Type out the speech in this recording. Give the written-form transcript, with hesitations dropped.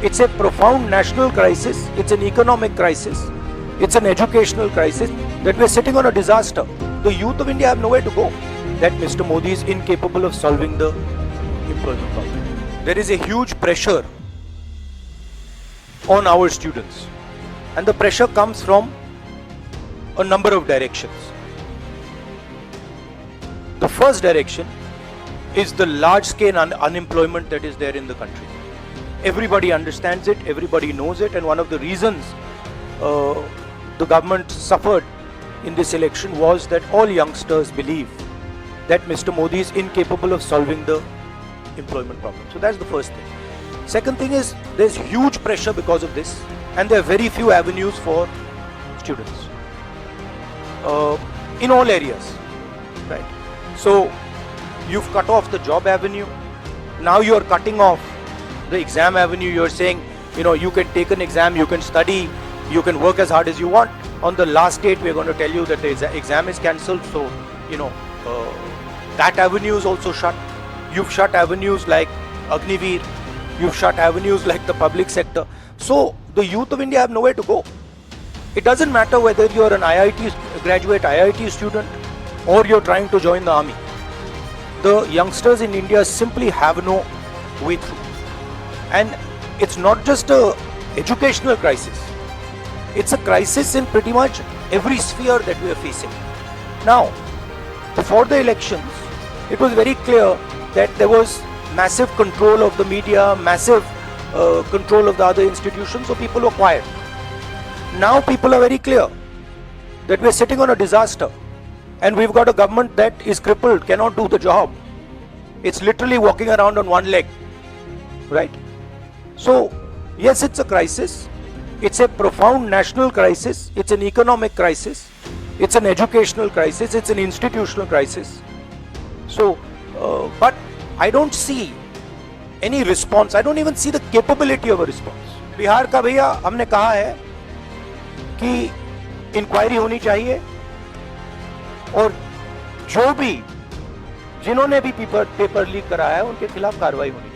It's a profound national crisis. It's an economic crisis. It's an educational crisis that we're sitting on a disaster. The youth of India have nowhere to go. That Mr. Modi is incapable of solving the employment problem. There is a huge pressure on our students, and the pressure comes from a number of directions. The first direction is the large scale unemployment that is there in the country. Everybody understands it, everybody knows it, and one of the reasons the government suffered in this election was that all youngsters believe that Mr. Modi is incapable of solving the employment problem. So that's the first thing. Second thing is there's huge pressure because of this, and there are very few avenues for students in all areas, right? So you've cut off the job avenue. Now you're cutting off the exam avenue. You're saying, you can take an exam, you can study, you can work as hard as you want. On the last date, we're going to tell you that the exam is cancelled. So, that avenue is also shut. You've shut avenues like Agniveer. You've shut avenues like the public sector. So the youth of India have nowhere to go. It doesn't matter whether you're an graduate IIT student or you're trying to join the army. The youngsters in India simply have no way through. And it's not just an educational crisis. It's a crisis in pretty much every sphere that we are facing. Now, before the elections, it was very clear that there was massive control of the media, massive control of the other institutions, so people were quiet. Now people are very clear that we're sitting on a disaster, and we've got a government that is crippled, cannot do the job. It's literally walking around on one leg, right? So, yes, it's a crisis. It's a profound national crisis. It's an economic crisis. It's an educational crisis. It's an institutional crisis. So, but I don't see any response. I don't even see the capability of a response. Bihar का भैया हमने कहा है कि inquiry होनी चाहिए, और जो भी जिन्होंने भी पेपर लीक कराया है उनके खिलाफ कार्रवाई होनी चाहिए.